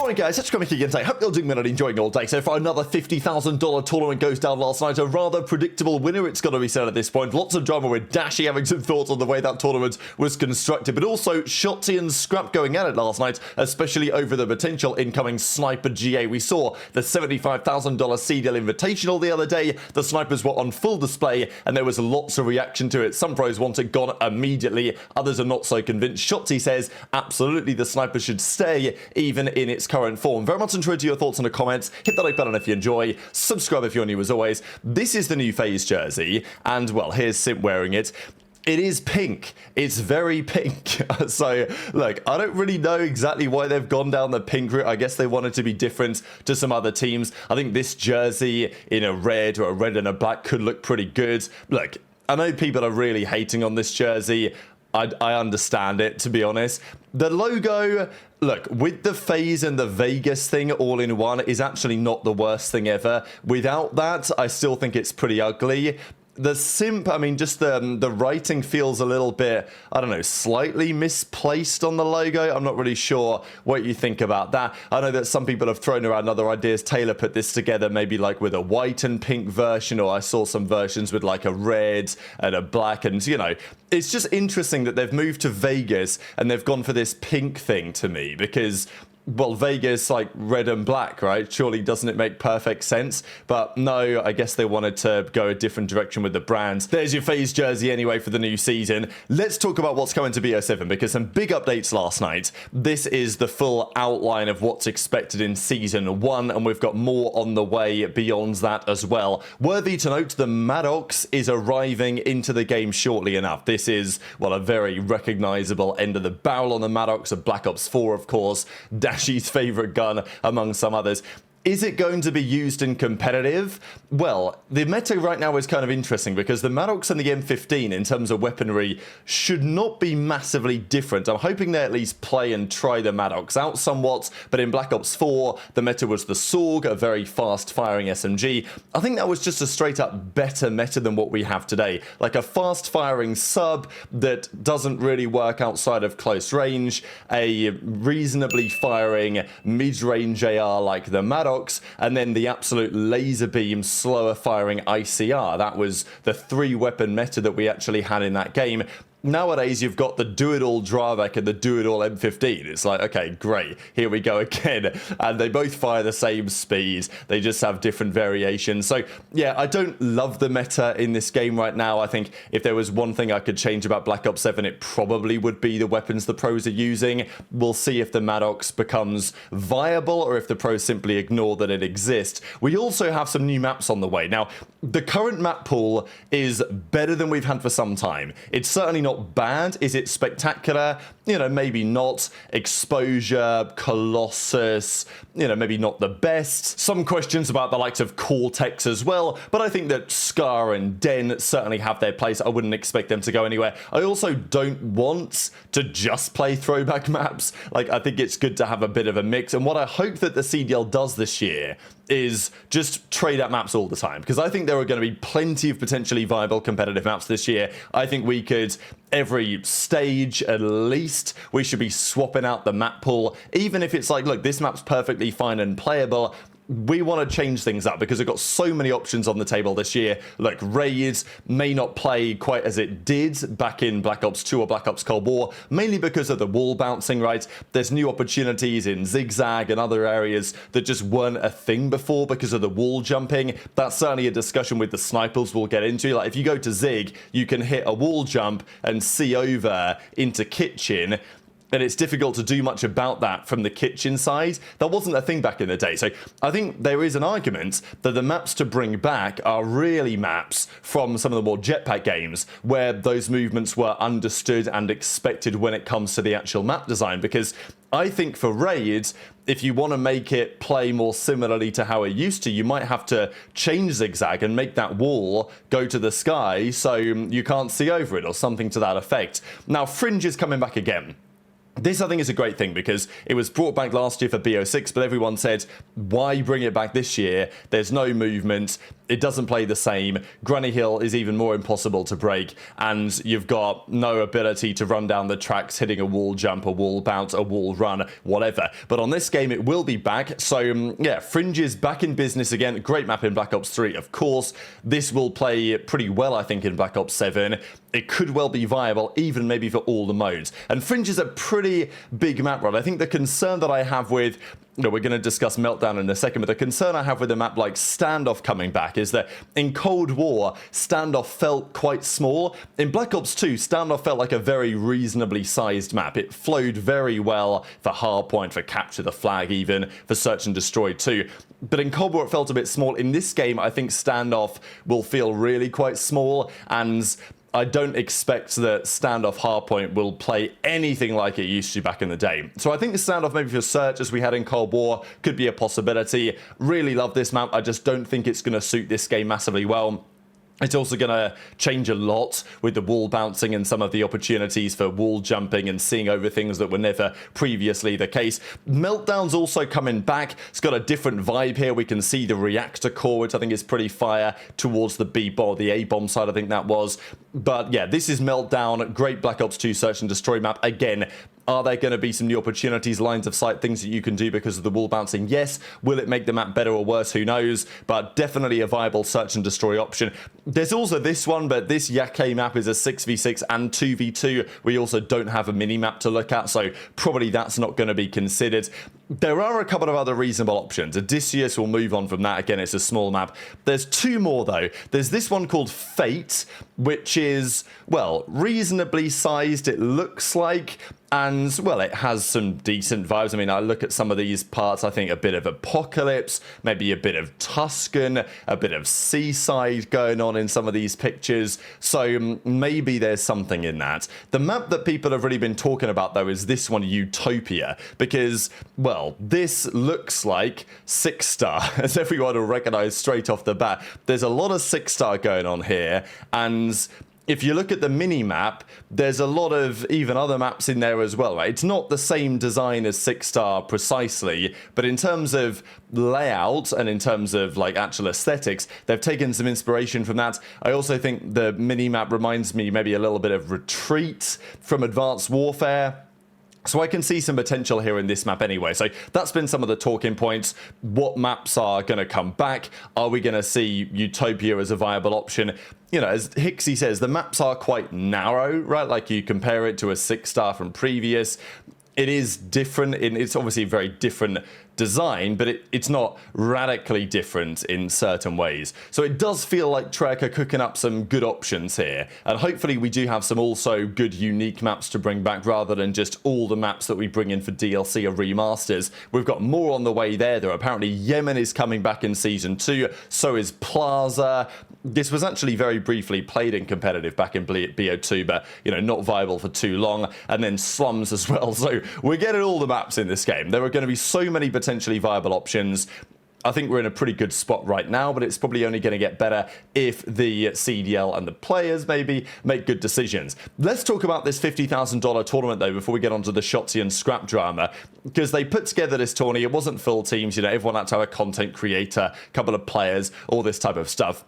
Morning guys, it's Scrappy again today. Hope you're doing well and enjoying all day. So for another $50,000 tournament goes down last night, a rather predictable winner it's got to be said at this point. Lots of drama with Dashy having some thoughts on the way that tournament was constructed, but also Shotzzy and Scrap going at it last night, especially over the potential incoming Sniper GA. We saw the $75,000 CDL Invitational the other day. The snipers were on full display and there was lots of reaction to it. Some pros want it gone immediately, others are not so convinced. Shotzzy says absolutely the sniper should stay even in its current form. Very much enjoyed your thoughts in the comments. Hit that like button if you enjoy. Subscribe if you're new as always. This is the new FaZe jersey and well, here's Simp wearing it. It is pink. It's very pink. So, look, I don't really know exactly why they've gone down the pink route. I guess they wanted to be different to some other teams. I think this jersey in a red or a red and a black could look pretty good. Look, I know people are really hating on this jersey. I understand it, to be honest. The logo, look, with the FaZe and the Vegas thing all in one is actually not the worst thing ever. Without that, I still think it's pretty ugly. The Simp, I mean, just the writing feels a little bit, I don't know, slightly misplaced on the logo. I'm not really sure what you think about that. I know that some people have thrown around other ideas. Taylor put this together maybe like with a white and pink version, or I saw some versions with like a red and a black, and you know, it's just interesting that they've moved to Vegas and they've gone for this pink thing to me because, well, Vegas, like red and black, right? Surely doesn't it make perfect sense? But no, I guess they wanted to go a different direction with the brands. There's your FaZe jersey anyway for the new season. Let's talk about what's coming to BO7 because some big updates last night. This is the full outline of what's expected in Season 1 and we've got more on the way beyond that as well. Worthy to note, the Maddox is arriving into the game shortly enough. This is, well, a very recognizable end of the barrel on the Maddox, a Black Ops 4, of course. Dashy's favorite gun among some others. Is it going to be used in competitive? Well, the meta right now is kind of interesting because the Maddox and the M15 in terms of weaponry should not be massively different. I'm hoping they at least play and try the Maddox out somewhat, but in Black Ops 4, the meta was the Sorg, a very fast-firing SMG. I think that was just a straight-up better meta than what we have today. Like a fast-firing sub that doesn't really work outside of close range, a reasonably firing mid-range AR like the Maddox, and then the absolute laser beam slower firing ICR. That was the 3-weapon meta that we actually had in that game. Nowadays, you've got the do-it-all Drazah and the do-it-all M15. It's like, okay, great, here we go again. And they both fire the same speed. They just have different variations. So, yeah, I don't love the meta in this game right now. I think if there was one thing I could change about Black Ops 7, it probably would be the weapons the pros are using. We'll see if the Maddox becomes viable or if the pros simply ignore that it exists. We also have some new maps on the way. Now, the current map pool is better than we've had for some time. It's certainly not bad. Is it spectacular? You know, maybe not. Exposure, Colossus, you know, maybe not the best. Some questions about the likes of Cortex as well, but I think that Scar and Den certainly have their place. I wouldn't expect them to go anywhere. I also don't want to just play throwback maps. Like, I think it's good to have a bit of a mix, and what I hope that the CDL does this year is just trade out maps all the time, because I think there are going to be plenty of potentially viable competitive maps this year. I think we could, every stage at least, we should be swapping out the map pool, even if it's like, look, this map's perfectly fine and playable. We want to change things up because we've got so many options on the table this year. Look, Raids may not play quite as it did back in Black Ops 2 or Black Ops Cold War, mainly because of the wall bouncing, right? There's new opportunities in Zigzag and other areas that just weren't a thing before because of the wall jumping. That's certainly a discussion with the snipers we'll get into. Like, if you go to Zig, you can hit a wall jump and see over into Kitchen, and it's difficult to do much about that from the kitchen side. That wasn't a thing back in the day. So I think there is an argument that the maps to bring back are really maps from some of the more jetpack games where those movements were understood and expected when it comes to the actual map design. Because I think for Raids, if you want to make it play more similarly to how it used to, you might have to change Zigzag and make that wall go to the sky so you can't see over it or something to that effect. Now, Fringe is coming back again. This, I think, is a great thing because it was brought back last year for BO6, but everyone said, why bring it back this year? There's no movement. it doesn't play the same. Granny Hill is even more impossible to break, and you've got no ability to run down the tracks hitting a wall jump, a wall bounce, a wall run, whatever. But on this game, it will be back. So yeah, Fringe is back in business again. Great map in Black Ops 3, of course. This will play pretty well, I think, in Black Ops 7. It could well be viable, even maybe for all the modes. And Fringe is a pretty big map run. I think the concern that I have with, we're going to discuss Meltdown in a second, but the concern I have with a map like Standoff coming back is that in Cold War, Standoff felt quite small. In Black Ops 2, Standoff felt like a very reasonably sized map. It flowed very well for Hardpoint, for Capture the Flag even, for Search and Destroy too. But in Cold War, it felt a bit small. In this game, I think Standoff will feel really quite small, and I don't expect that Standoff Hardpoint will play anything like it used to back in the day. So I think the Standoff maybe for Search, as we had in Cold War, could be a possibility. Really love this map. I just don't think it's going to suit this game massively well. It's also going to change a lot with the wall bouncing and some of the opportunities for wall jumping and seeing over things that were never previously the case. Meltdown's also coming back. It's got a different vibe here. We can see the reactor core, which I think is pretty fire, towards the B-bomb, the A-bomb side, I think that was. But yeah, this is Meltdown. Great Black Ops 2 Search and Destroy map. Again, are there going to be some new opportunities, lines of sight, things that you can do because of the wall bouncing? Yes. Will it make the map better or worse? Who knows? But definitely a viable Search and Destroy option. There's also this one, but this Yake map is a 6v6 and 2v2. We also don't have a mini-map to look at, so probably that's not going to be considered. There are a couple of other reasonable options. Odysseus will move on from that. Again, it's a small map. There's two more, though. There's this one called Fate, which is, well, reasonably sized, it looks like. And, well, it has some decent vibes. I mean, I look at some of these parts, I think a bit of Apocalypse, maybe a bit of Tuscan, a bit of Seaside going on in some of these pictures. So maybe there's something in that. The map that people have really been talking about, though, is this one, Utopia. Because, well, this looks like 6-star, as everyone will recognize straight off the bat. There's a lot of 6-star going on here, and if you look at the mini-map, there's a lot of even other maps in there as well, right? It's not the same design as 6-star precisely, but in terms of layout and in terms of like actual aesthetics, they've taken some inspiration from that. I also think the mini-map reminds me maybe a little bit of Retreat from Advanced Warfare. So I can see some potential here in this map anyway. So that's been some of the talking points. What maps are going to come back? Are we going to see Utopia as a viable option? You know, as Hixie says, the maps are quite narrow, right? Like you compare it to a 6-star from previous. It is different. It's obviously a very different design, but it's not radically different in certain ways. So it does feel like Treyarch are cooking up some good options here, and hopefully we do have some also good unique maps to bring back rather than just all the maps that we bring in for DLC or remasters. We've got more on the way there, though. Apparently Yemen is coming back in Season 2, so is Plaza. This was actually very briefly played in competitive back in BO2, but, you know, not viable for too long. And then Slums as well. So we're getting all the maps in this game. There are going to be so many potentially viable options. I think we're in a pretty good spot right now, but it's probably only going to get better if the CDL and the players maybe make good decisions. Let's talk about this $50,000 tournament, though, before we get onto the Shotzzy and Scrap drama, because they put together this tourney. It wasn't full teams. You know, everyone had to have a content creator, a couple of players, all this type of stuff.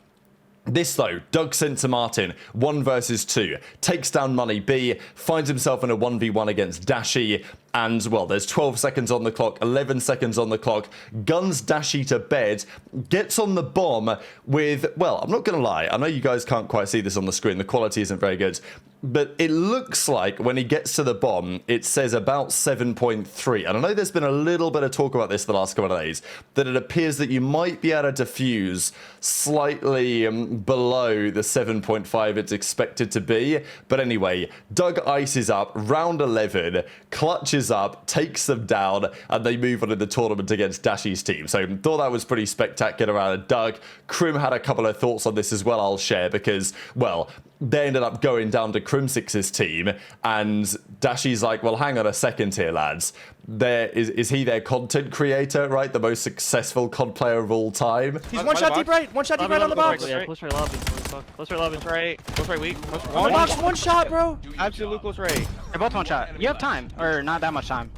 This, though, Doug sent to Martin, 1 versus 2, takes down Money B, finds himself in a 1v1 against Dashy, and, well, there's 12 seconds on the clock, 11 seconds on the clock, guns Dashy to bed, gets on the bomb with, well, I'm not going to lie, I know you guys can't quite see this on the screen, the quality isn't very good, but it looks like when he gets to the bomb, it says about 7.3, and I know there's been a little bit of talk about this the last couple of days, that it appears that you might be able to defuse slightly below the 7.5 it's expected to be, but anyway, Doug ices up, round 11, clutches up, takes them down, and they move on in the tournament against Dashy's team. So thought that was pretty spectacular out of Doug. Krim had a couple of thoughts on this as well, I'll share, because, well, they ended up going down to Crimsix's team, and Dashy's like, well, hang on a second here, lads. Is he their content creator, right? The most successful COD player of all time? He's one shot deep right on the box. Yeah, close right lobby. Close right lobby. Close right weak. On the box, one shot, bro. Absolute close right. They're both one shot. You have time, or not that much time.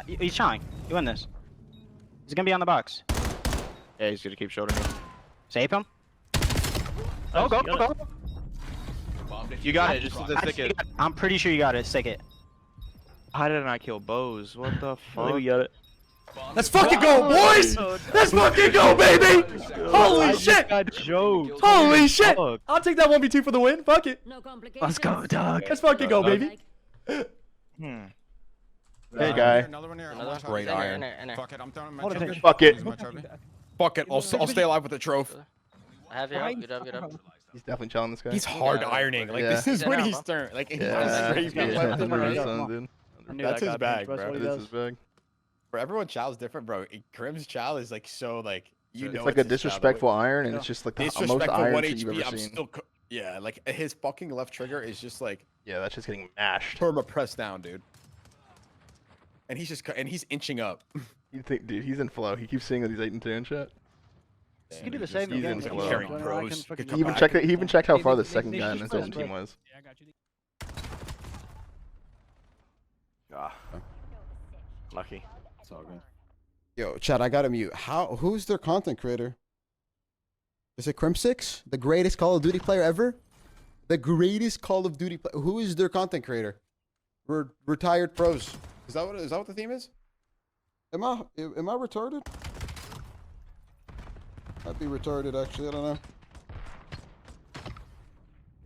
He's trying. You win this. He's gonna be on the box. Yeah, he's gonna keep shooting me. Save him. Oh, go, You go, got go. You got it. Just stick it. I'm pretty sure you got it. Stick it. How did I not kill Bose? What the I think fuck? we got it. Let's fucking go, boys! Let's fucking go, baby! Holy shit! Got joked. Holy shit! Fuck. I'll take that 1v2 for the win. Fuck it. No complications. Let's go, dog. Let's fucking go, baby. Hmm. Hey, guy. Another one here. Great iron. Fuck it, I'm throwing my Hold it. trophy. Fuck it. Use my trophy. Fuck it. I'll stay alive with the trophy. I have you up, get up. He's definitely chilling this guy. He's hard ironing. Like, Yeah. this is Yeah, when no, he's bro. turned. Like, he's Yeah, straight yeah, back. 100%, dude. I knew That's that his guy, bag, trust bro. what he This does. is big. For everyone's chow is different, bro. Crim's chow is like so like you know. It's like a his chow, disrespectful iron, and it's just like the most disrespectful iron 1 shit you've HP. ever I'm seen. still yeah, like his fucking left trigger is just like Yeah, that's just getting mashed. perma pressed down, dude. And he's inching up. You think, dude, he's in flow. He keeps saying that he's 8 and 2 and shit. You can do the same he's again. in with flow. the Carrying Johnny, pros. I can fucking Good He even comeback. checked it. He even checked how They- far the they- second they guy in just his press own play. team was. Ah. Lucky. It's all good. Yo, Chad, I gotta mute. Who's their content creator? Is it Crim6? The greatest Call of Duty player ever? The greatest Call of Duty player. Who is their content creator? Retired pros. Is that what the theme is? Am I retarded? I'd be retarded actually, I don't know.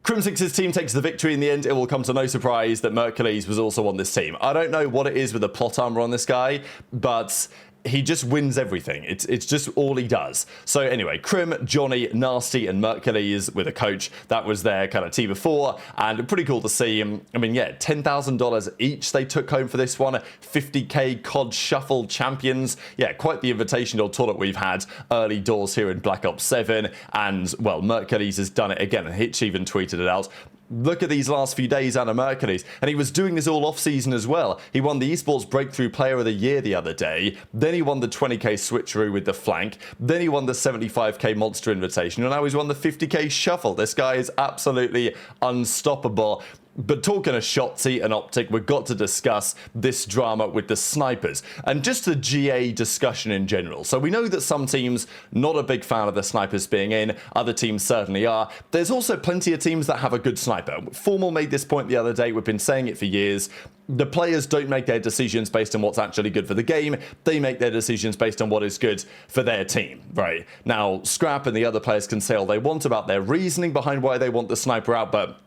Crim6's team takes the victory in the end. It will come to no surprise that Mercules was also on this team. I don't know what it is with the plot armor on this guy, but he just wins everything. It's just all he does. So anyway, Crim, Johnny, Nasty, and Mercules with a coach. That was their kind of team before, and pretty cool to see. I mean, yeah, $10,000 each they took home for this one. 50k COD Shuffle champions. Yeah, quite the invitational tournament we've had early doors here in Black Ops 7. And, well, Mercules has done it again, and Hitch even tweeted it out. Look at these last few days out of Mercules. And he was doing this all off-season as well. He won the Esports Breakthrough Player of the Year the other day. Then he won the 20k switcheroo with the flank. Then he won the 75k Monster Invitation. And now he's won the 50k Shuffle. This guy is absolutely unstoppable. But talking of Shotzzy and OpTic, we've got to discuss this drama with the snipers and just the GA discussion in general. So we know that some teams not a big fan of the snipers being in, other teams certainly are. There's also plenty of teams that have a good sniper. Formal made this point the other day, we've been saying it for years. The players don't make their decisions based on what's actually good for the game. They make their decisions based on what is good for their team, right? Now, Scrap and the other players can say all they want about their reasoning behind why they want the sniper out, but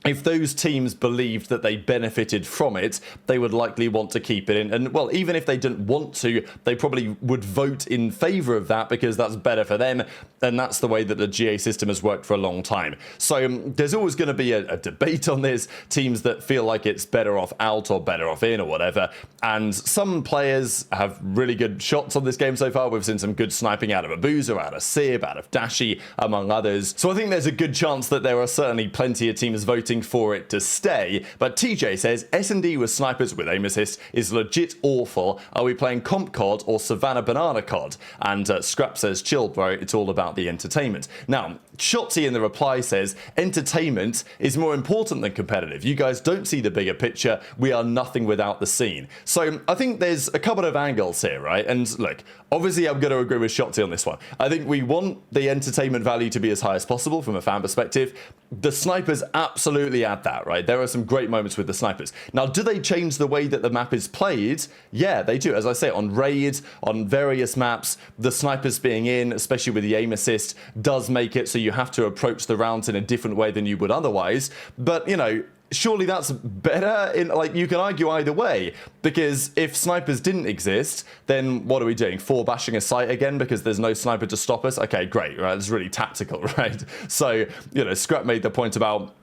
if those teams believed that they benefited from it, they would likely want to keep it in. And, well, even if they didn't want to, they probably would vote in favor of that because that's better for them. And that's the way that the GA system has worked for a long time. So there's always going to be a debate on this. Teams that feel like it's better off out or better off in or whatever. And some players have really good shots on this game so far. We've seen some good sniping out of Abuzah, out of Simp, out of Dashy, among others. So I think there's a good chance that there are certainly plenty of teams voting for it to stay, but TJ says S&D with snipers with aim assist is legit awful. Are we playing Comp COD or Savannah Banana COD? And Scrap says, chill bro, it's all about the entertainment. Now, Shotzzy in the reply says, entertainment is more important than competitive. You guys don't see the bigger picture. We are nothing without the scene. So I think there's a couple of angles here, right? And look, obviously I'm going to agree with Shotzzy on this one. I think we want the entertainment value to be as high as possible from a fan perspective. The snipers absolutely add that, right? There are some great moments with the snipers. Now, do they change the way that the map is played? Yeah, they do. As I say, on Raid, on various maps, the snipers being in, especially with the aim assist, does make it so you have to approach the rounds in a different way than you would otherwise. But, you know, surely that's better. Like, you can argue either way, because if snipers didn't exist, then what are we doing? 4 bashing a site again because there's no sniper to stop us? Okay, great, right? It's really tactical, right? So, you know, Scrap made the point about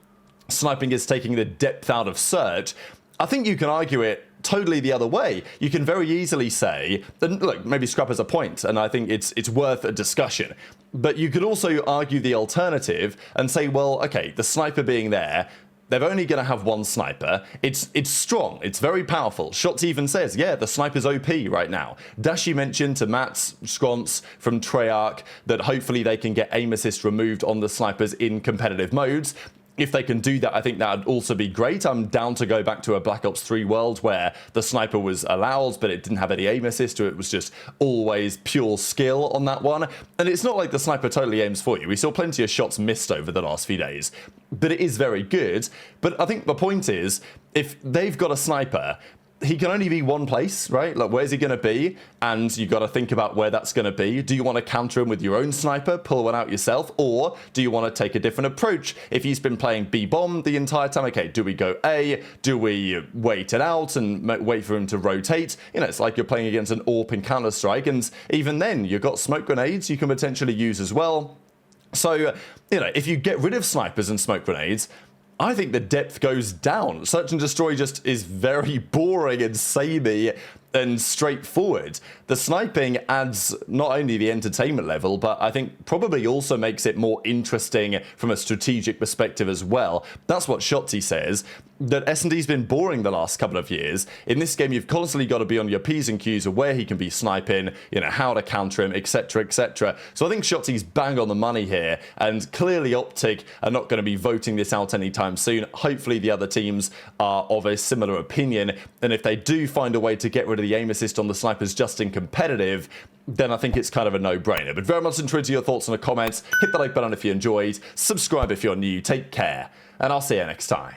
sniping is taking the depth out of search. I think you can argue it totally the other way. You can very easily say, and look, maybe Scrap has a point, and I think it's worth a discussion. But you could also argue the alternative and say, well, okay, the sniper being there, they're only going to have one sniper. It's strong. It's very powerful. Shotzzy even says, yeah, the sniper's OP right now. Dashy mentioned to Matt's sconce from Treyarch that hopefully they can get aim assist removed on the snipers in competitive modes. if they can do that, I think that would also be great. I'm down to go back to a Black Ops 3 world where the sniper was allowed, but it didn't have any aim assist, or it was just always pure skill on that one. And it's not like the sniper totally aims for you. We saw plenty of shots missed over the last few days, but it is very good. But I think the point is, if they've got a sniper, he can only be one place, right? Like, where's he going to be? And you got to think about where that's going to be. Do you want to counter him with your own sniper, pull one out yourself? Or do you want to take a different approach? If he's been playing B-bomb the entire time, okay, do we go A? Do we wait it out and wait for him to rotate? You know, it's like you're playing against an AWP in Counter-Strike. And even then, you've got smoke grenades you can potentially use as well. So, you know, if you get rid of snipers and smoke grenades, I think the depth goes down. Search and destroy just is very boring and samey and straightforward. The sniping adds not only the entertainment level, but I think probably also makes it more interesting from a strategic perspective as well. That's what Shotzzy says, that S&D's been boring the last couple of years. In this game, you've constantly got to be on your P's and Q's of where he can be sniping, you know, how to counter him, etc, etc. So I think Shotzzy's bang on the money here, and clearly OpTic are not going to be voting this out anytime soon. Hopefully the other teams are of a similar opinion, and if they do find a way to get rid of the aim assist on the snipers just in competitive, then I think it's kind of a no-brainer. But very much intrigued to your thoughts in the comments. Hit the like button if you enjoyed, subscribe if you're new, take care, and I'll see you next time.